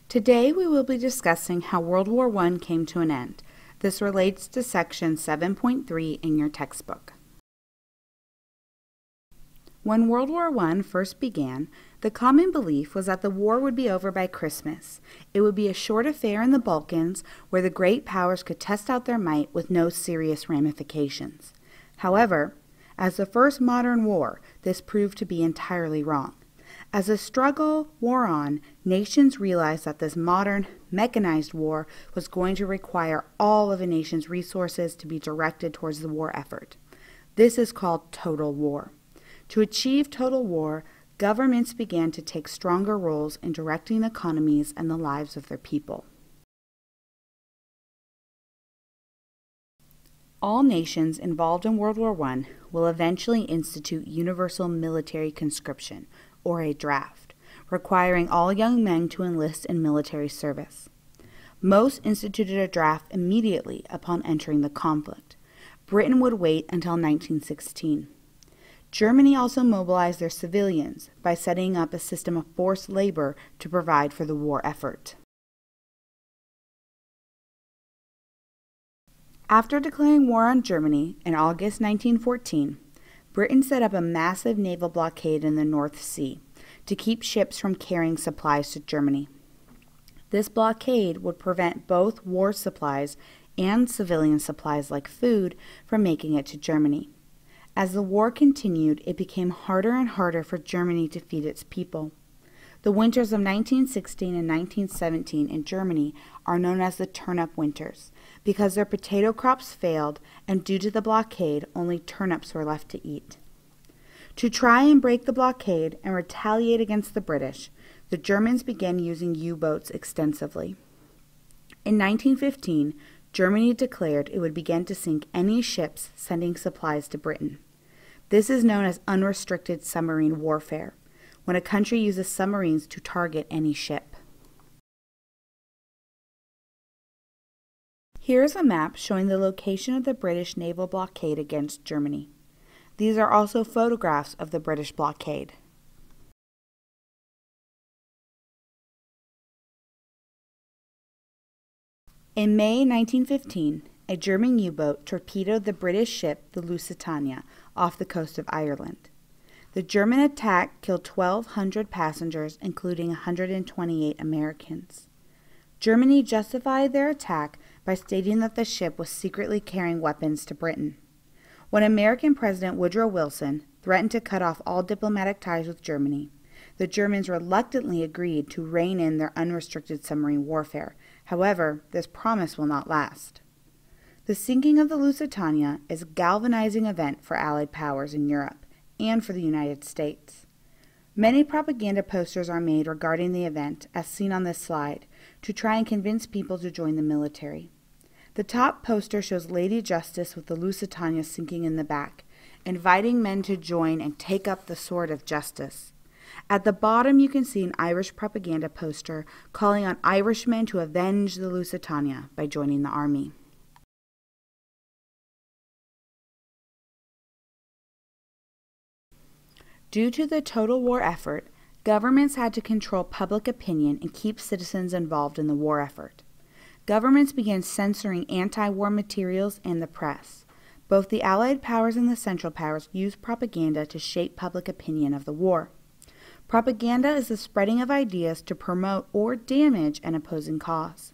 Today we will be discussing how World War I came to an end. This relates to section 7.3 in your textbook. When World War I first began, the common belief was that the war would be over by Christmas. It would be a short affair in the Balkans where the great powers could test out their might with no serious ramifications. However, as the first modern war, this proved to be entirely wrong. As the struggle wore on, nations realized that this modern, mechanized war was going to require all of a nation's resources to be directed towards the war effort. This is called total war. To achieve total war, governments began to take stronger roles in directing economies and the lives of their people. All nations involved in World War I will eventually institute universal military conscription, or a draft, requiring all young men to enlist in military service. Most instituted a draft immediately upon entering the conflict. Britain would wait until 1916. Germany also mobilized their civilians by setting up a system of forced labor to provide for the war effort. After declaring war on Germany in August 1914, Britain set up a massive naval blockade in the North Sea to keep ships from carrying supplies to Germany. This blockade would prevent both war supplies and civilian supplies like food from making it to Germany. As the war continued, it became harder and harder for Germany to feed its people. The winters of 1916 and 1917 in Germany are known as the turnip winters because their potato crops failed, and due to the blockade, only turnips were left to eat. To try and break the blockade and retaliate against the British, the Germans began using U-boats extensively. In 1915, Germany declared it would begin to sink any ships sending supplies to Britain. This is known as unrestricted submarine warfare, when a country uses submarines to target any ship. Here is a map showing the location of the British naval blockade against Germany. These are also photographs of the British blockade. In May 1915, a German U-boat torpedoed the British ship the Lusitania off the coast of Ireland. The German attack killed 1,200 passengers, including 128 Americans. Germany justified their attack by stating that the ship was secretly carrying weapons to Britain. When American President Woodrow Wilson threatened to cut off all diplomatic ties with Germany, the Germans reluctantly agreed to rein in their unrestricted submarine warfare. However, this promise will not last. The sinking of the Lusitania is a galvanizing event for Allied powers in Europe and for the United States. Many propaganda posters are made regarding the event, as seen on this slide, to try and convince people to join the military. The top poster shows Lady Justice with the Lusitania sinking in the back, inviting men to join and take up the sword of justice. At the bottom you can see an Irish propaganda poster calling on Irishmen to avenge the Lusitania by joining the army. Due to the total war effort, governments had to control public opinion and keep citizens involved in the war effort. Governments began censoring anti-war materials and the press. Both the Allied powers and the Central Powers used propaganda to shape public opinion of the war. Propaganda is the spreading of ideas to promote or damage an opposing cause.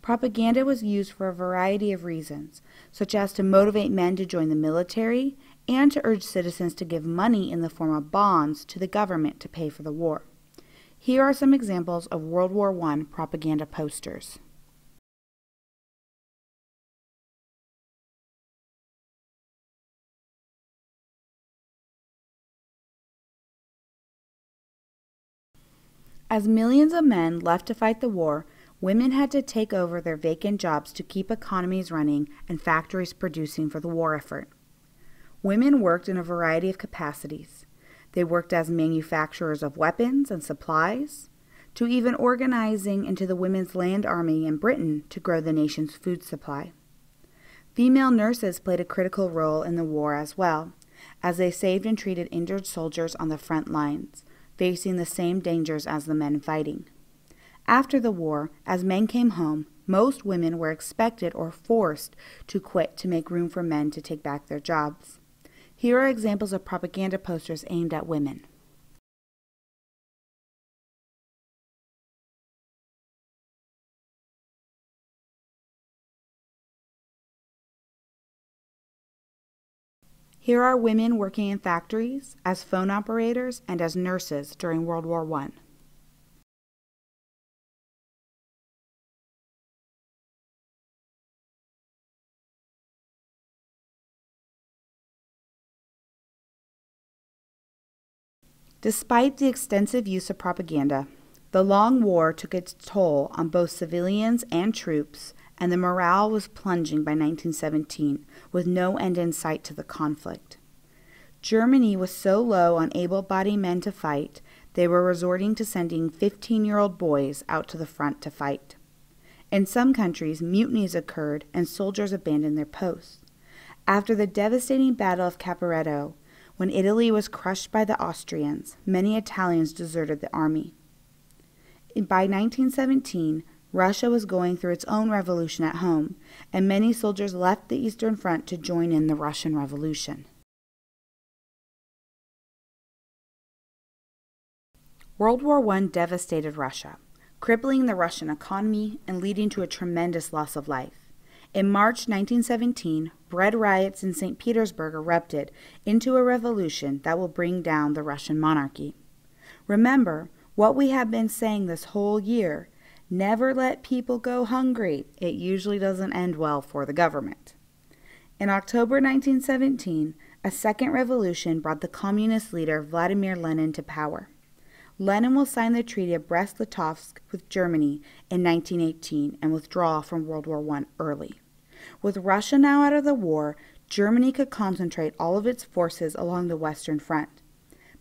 Propaganda was used for a variety of reasons, such as to motivate men to join the military and to urge citizens to give money in the form of bonds to the government to pay for the war. Here are some examples of World War I propaganda posters. As millions of men left to fight the war, women had to take over their vacant jobs to keep economies running and factories producing for the war effort. Women worked in a variety of capacities. They worked as manufacturers of weapons and supplies, to even organizing into the Women's Land Army in Britain to grow the nation's food supply. Female nurses played a critical role in the war as well, as they saved and treated injured soldiers on the front lines, facing the same dangers as the men fighting. After the war, as men came home, most women were expected or forced to quit to make room for men to take back their jobs. Here are examples of propaganda posters aimed at women. Here are women working in factories, as phone operators, and as nurses during World War I. Despite the extensive use of propaganda, the long war took its toll on both civilians and troops, and the morale was plunging by 1917, with no end in sight to the conflict. Germany was so low on able-bodied men to fight, they were resorting to sending 15-year-old boys out to the front to fight. In some countries, mutinies occurred and soldiers abandoned their posts. After the devastating Battle of Caporetto, when Italy was crushed by the Austrians, many Italians deserted the army. By 1917, Russia was going through its own revolution at home, and many soldiers left the Eastern Front to join in the Russian Revolution. World War I devastated Russia, crippling the Russian economy and leading to a tremendous loss of life. In March 1917, bread riots in St. Petersburg erupted into a revolution that will bring down the Russian monarchy. Remember what we have been saying this whole year: never let people go hungry. It usually doesn't end well for the government. In October 1917, a second revolution brought the communist leader Vladimir Lenin to power. Lenin will sign the Treaty of BREST-LITOVSK with Germany in 1918 and withdraw from World War I early. With Russia now out of the war, Germany could concentrate all of its forces along the Western Front.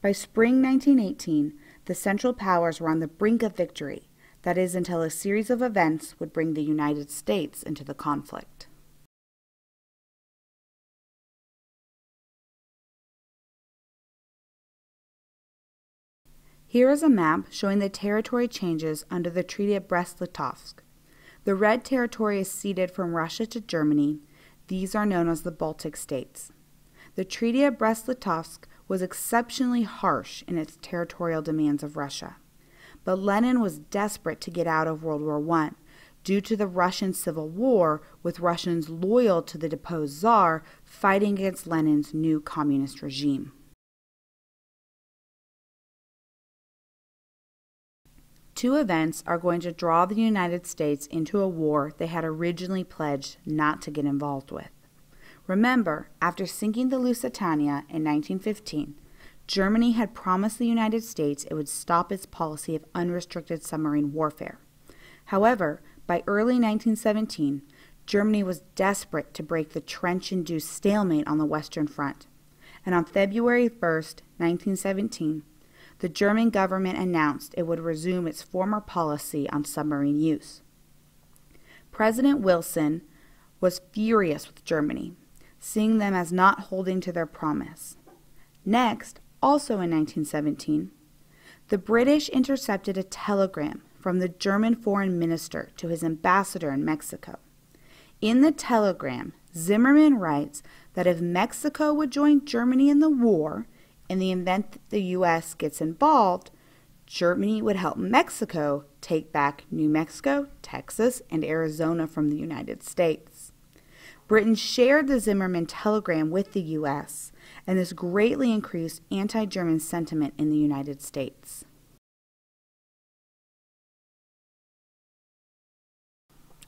By spring 1918, the Central Powers were on the brink of victory, that is, until a series of events would bring the United States into the conflict. Here is a map showing the territory changes under the Treaty of Brest-Litovsk. The red territory is ceded from Russia to Germany. These are known as the Baltic states. The Treaty of Brest-Litovsk was exceptionally harsh in its territorial demands of Russia. But Lenin was desperate to get out of World War I due to the Russian Civil War, with Russians loyal to the deposed Tsar fighting against Lenin's new communist regime. Two events are going to draw the United States into a war they had originally pledged not to get involved with. Remember, after sinking the Lusitania in 1915, Germany had promised the United States it would stop its policy of unrestricted submarine warfare. However, by early 1917, Germany was desperate to break the trench-induced stalemate on the Western Front, and on February 1, 1917, the German government announced it would resume its former policy on submarine use. President Wilson was furious with Germany, seeing them as not holding to their promise. Next, also in 1917, the British intercepted a telegram from the German foreign minister to his ambassador in Mexico. In the telegram, Zimmerman writes that if Mexico would join Germany in the war, in the event that the U.S. gets involved, Germany would help Mexico take back New Mexico, Texas, and Arizona from the United States. Britain shared the Zimmerman telegram with the U.S., and this greatly increased anti-German sentiment in the United States.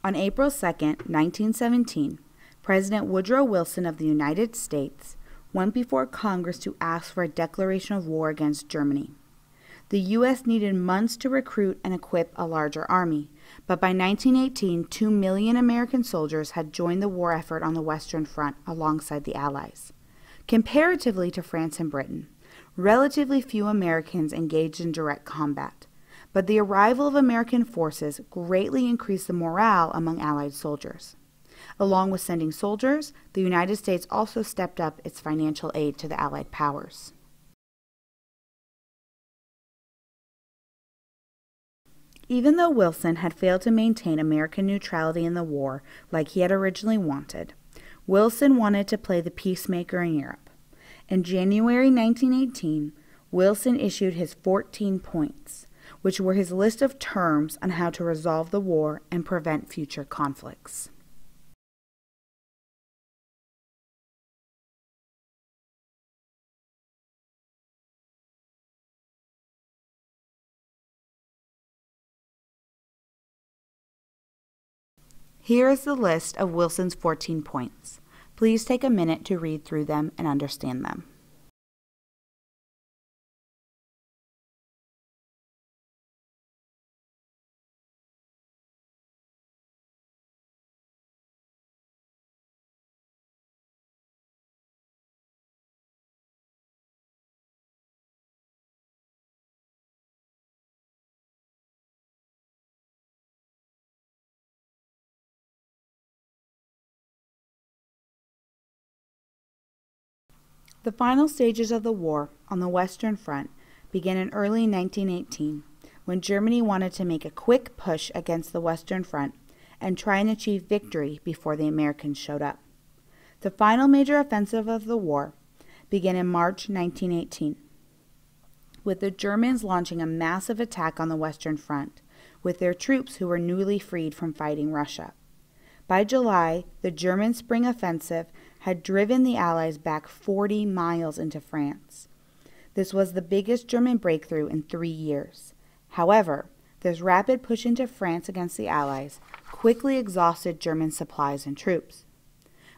On April 2, 1917, President Woodrow Wilson of the United States went before Congress to ask for a declaration of war against Germany. The U.S. needed months to recruit and equip a larger army, but by 1918, 2 million American soldiers had joined the war effort on the Western Front alongside the Allies. Comparatively to France and Britain, relatively few Americans engaged in direct combat, but the arrival of American forces greatly increased the morale among Allied soldiers. Along with sending soldiers, the United States also stepped up its financial aid to the Allied powers. Even though Wilson had failed to maintain American neutrality in the war like he had originally wanted, Wilson wanted to play the peacemaker in Europe. In January 1918, Wilson issued his 14 points, which were his list of terms on how to resolve the war and prevent future conflicts. Here is the list of Wilson's 14 points. Please take a minute to read through them and understand them. The final stages of the war on the Western Front began in early 1918, when Germany wanted to make a quick push against the Western Front and try and achieve victory before the Americans showed up. The final major offensive of the war began in March 1918, with the Germans launching a massive attack on the Western Front with their troops who were newly freed from fighting Russia. By July, the German spring offensive had driven the Allies back 40 miles into France. This was the biggest German breakthrough in 3 years. However, this rapid push into France against the Allies quickly exhausted German supplies and troops.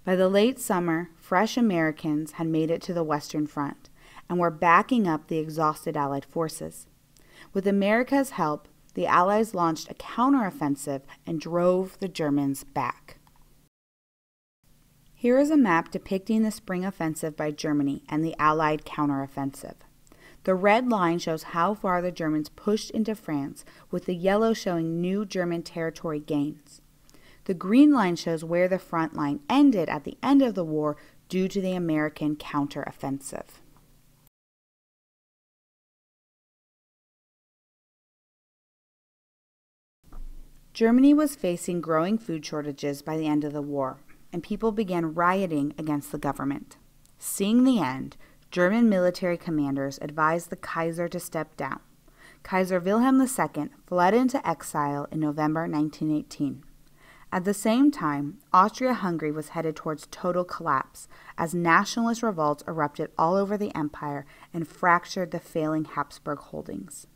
By the late summer, fresh Americans had made it to the Western Front and were backing up the exhausted Allied forces. With America's help, the Allies launched a counteroffensive and drove the Germans back. Here is a map depicting the spring offensive by Germany and the Allied counteroffensive. The red line shows how far the Germans pushed into France, with the yellow showing new German territory gains. The green line shows where the front line ended at the end of the war due to the American counteroffensive. Germany was facing growing food shortages by the end of the war, and people began rioting against the government. Seeing the end, German military commanders advised the Kaiser to step down. Kaiser Wilhelm II fled into exile in November 1918. At the same time, Austria-Hungary was headed towards total collapse as nationalist revolts erupted all over the empire and fractured the failing Habsburg holdings.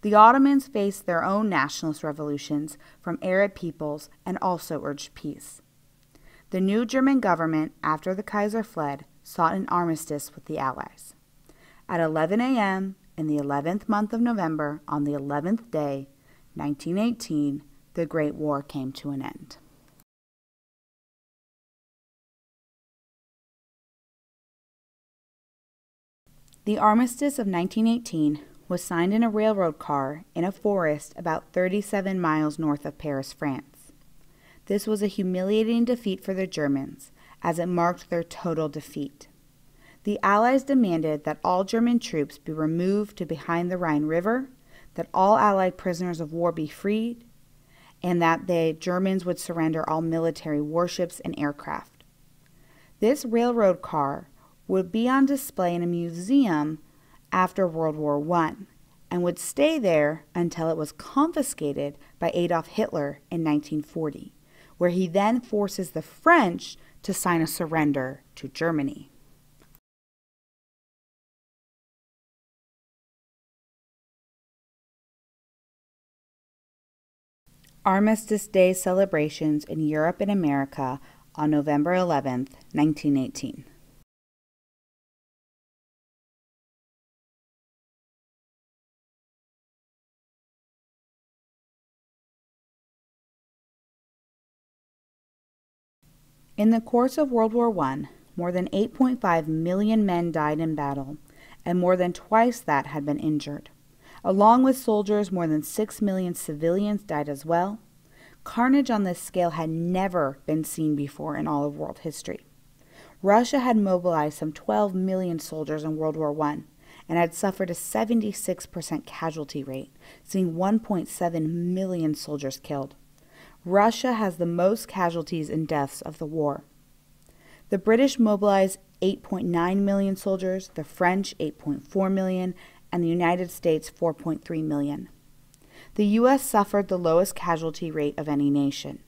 The Ottomans faced their own nationalist revolutions from Arab peoples and also urged peace. The new German government, after the Kaiser fled, sought an armistice with the Allies. At 11 a.m. in the 11th month of November, on the 11th day, 1918, the Great War came to an end. The armistice of 1918 was signed in a railroad car in a forest about 37 miles north of Paris, France. This was a humiliating defeat for the Germans, as it marked their total defeat. The Allies demanded that all German troops be removed to behind the Rhine River, that all Allied prisoners of war be freed, and that the Germans would surrender all military warships and aircraft. This railroad car would be on display in a museum after World War I and would stay there until it was confiscated by Adolf Hitler in 1940. Where he then forces the French to sign a surrender to Germany. Armistice Day celebrations in Europe and America on November 11, 1918. In the course of World War I, more than 8.5 million men died in battle, and more than twice that had been injured. Along with soldiers, more than 6 million civilians died as well. Carnage on this scale had never been seen before in all of world history. Russia had mobilized some 12 million soldiers in World War I, and had suffered a 76% casualty rate, seeing 1.7 million soldiers killed. Russia has the most casualties and deaths of the war. The British mobilized 8.9 million soldiers, the French 8.4 million, and the United States 4.3 million. The U.S. suffered the lowest casualty rate of any nation.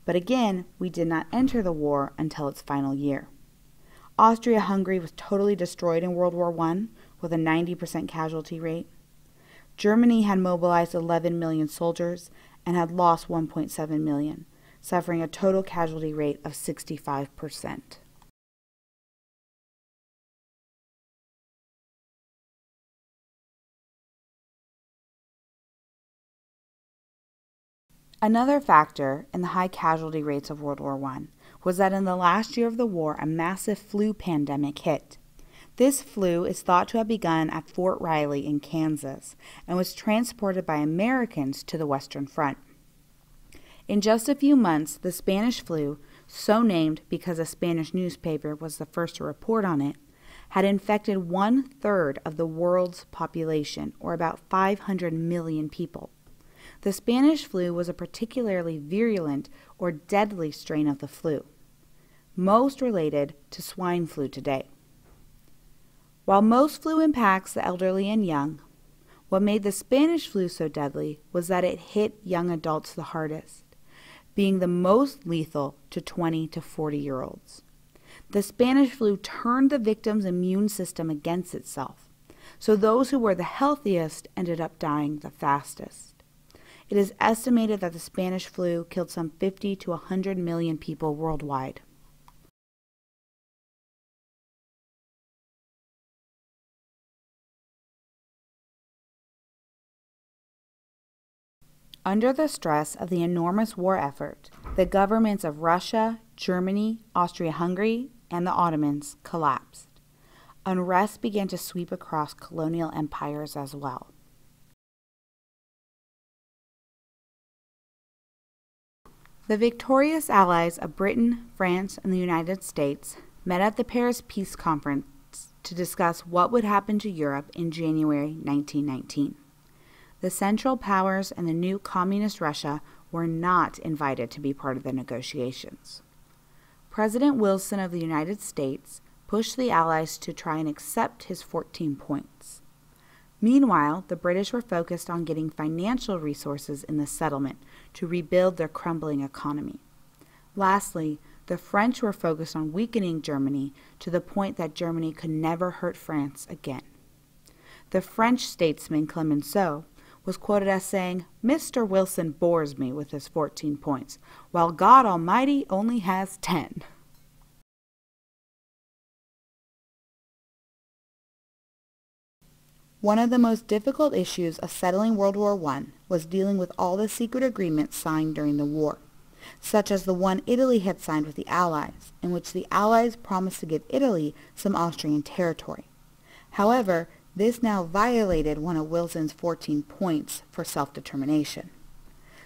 But again, we did not enter the war until its final year. Austria-Hungary was totally destroyed in World War I with a 90% casualty rate. Germany had mobilized 11 million soldiers and had lost 1.7 million, suffering a total casualty rate of 65%. Another factor in the high casualty rates of World War I was that in the last year of the war, a massive flu pandemic hit. This flu is thought to have begun at Fort Riley in Kansas and was transported by Americans to the Western Front. In just a few months, the Spanish flu, so named because a Spanish newspaper was the first to report on it, had infected 1/3 of the world's population, or about 500 million people. The Spanish flu was a particularly virulent or deadly strain of the flu, most related to swine flu today. While most flu impacts the elderly and young, what made the Spanish flu so deadly was that it hit young adults the hardest, being the most lethal to 20 to 40-year-olds. The Spanish flu turned the victim's immune system against itself, so those who were the healthiest ended up dying the fastest. It is estimated that the Spanish flu killed some 50 to 100 million people worldwide. Under the stress of the enormous war effort, the governments of Russia, Germany, Austria-Hungary, and the Ottomans collapsed. Unrest began to sweep across colonial empires as well. The victorious allies of Britain, France, and the United States met at the Paris Peace Conference to discuss what would happen to Europe in January 1919. The Central Powers and the new Communist Russia were not invited to be part of the negotiations. President Wilson of the United States pushed the Allies to try and accept his 14 points. Meanwhile, the British were focused on getting financial resources in the settlement to rebuild their crumbling economy. Lastly, the French were focused on weakening Germany to the point that Germany could never hurt France again. The French statesman Clemenceau was quoted as saying, "Mr. Wilson bores me with his 14 points, while God Almighty only has 10. One of the most difficult issues of settling World War I was dealing with all the secret agreements signed during the war, such as the one Italy had signed with the Allies, in which the Allies promised to give Italy some Austrian territory. However, this now violated one of Wilson's 14 points for self-determination.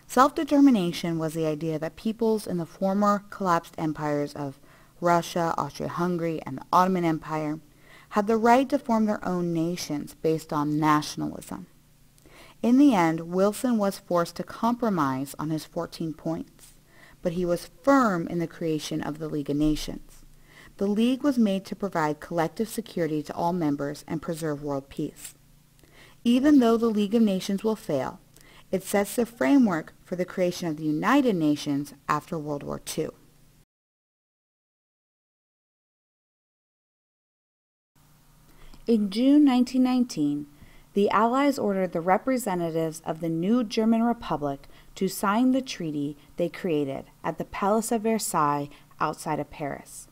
Self-determination was the idea that peoples in the former collapsed empires of Russia, Austria-Hungary, and the Ottoman Empire had the right to form their own nations based on nationalism. In the end, Wilson was forced to compromise on his 14 points, but he was firm in the creation of the League of Nations. The League was made to provide collective security to all members and preserve world peace. Even though the League of Nations will fail, it sets the framework for the creation of the United Nations after World War II. In June 1919, the Allies ordered the representatives of the new German Republic to sign the treaty they created at the Palace of Versailles outside of Paris.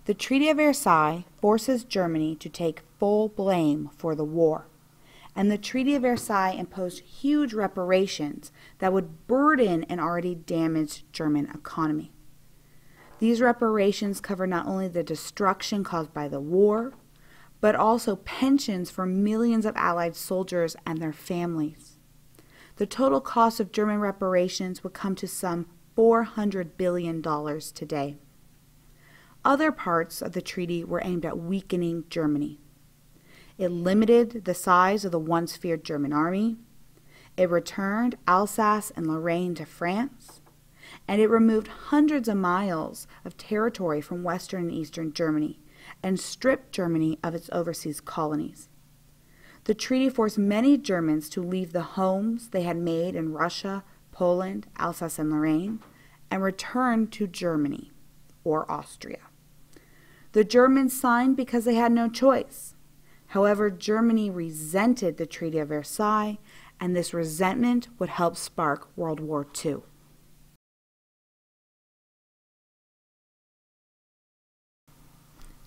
The Treaty of Versailles forces Germany to take full blame for the war, and the Treaty of Versailles imposed huge reparations that would burden an already damaged German economy. These reparations cover not only the destruction caused by the war, but also pensions for millions of Allied soldiers and their families. The total cost of German reparations would come to some $400 billion today. Other parts of the treaty were aimed at weakening Germany. It limited the size of the once feared German army. It returned Alsace and Lorraine to France. And it removed hundreds of miles of territory from Western and Eastern Germany and stripped Germany of its overseas colonies. The treaty forced many Germans to leave the homes they had made in Russia, Poland, Alsace, and Lorraine, and return to Germany or Austria. The Germans signed because they had no choice. However, Germany resented the Treaty of Versailles, and this resentment would help spark World War II.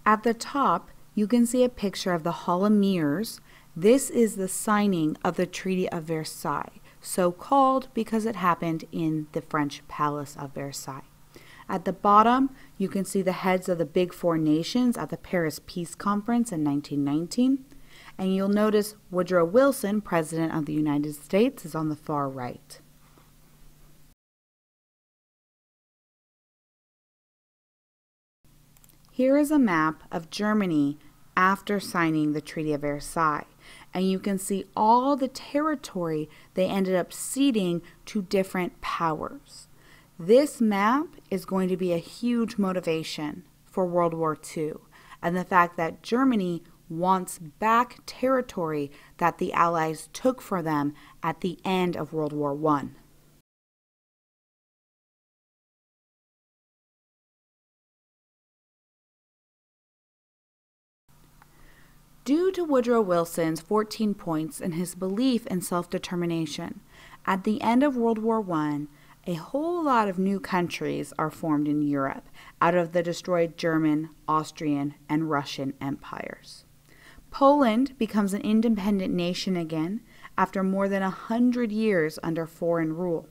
At the top, you can see a picture of the Hall of Mirrors. This is the signing of the Treaty of Versailles, so called because it happened in the French Palace of Versailles. At the bottom, you can see the heads of the big four nations at the Paris Peace Conference in 1919, and you'll notice Woodrow Wilson, President of the United States, is on the far right. Here is a map of Germany after signing the Treaty of Versailles, and you can see all the territory they ended up ceding to different powers. This map is going to be a huge motivation for World War II, and the fact that Germany wants back territory that the Allies took for them at the end of World War I. Due to Woodrow Wilson's 14 points and his belief in self-determination, at the end of World War I, a whole lot of new countries are formed in Europe out of the destroyed German, Austrian, and Russian empires. Poland becomes an independent nation again after more than 100 years under foreign rule.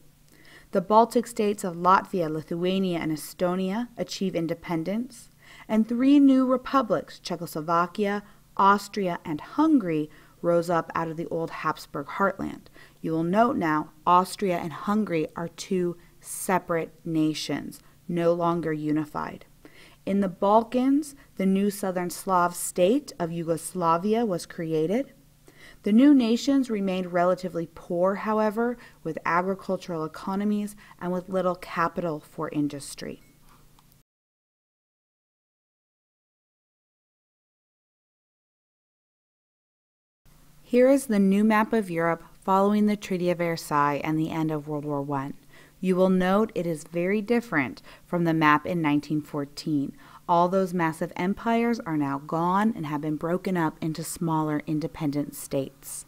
The Baltic states of Latvia, Lithuania, and Estonia achieve independence, and 3 new republics, Czechoslovakia, Austria, and Hungary, rose up out of the old Habsburg heartland. You will note now, Austria and Hungary are 2 separate nations, no longer unified. In the Balkans, the new Southern Slav state of Yugoslavia was created. The new nations remained relatively poor, however, with agricultural economies and with little capital for industry. Here is the new map of Europe following the Treaty of Versailles and the end of World War I. You will note it is very different from the map in 1914. All those massive empires are now gone and have been broken up into smaller independent states.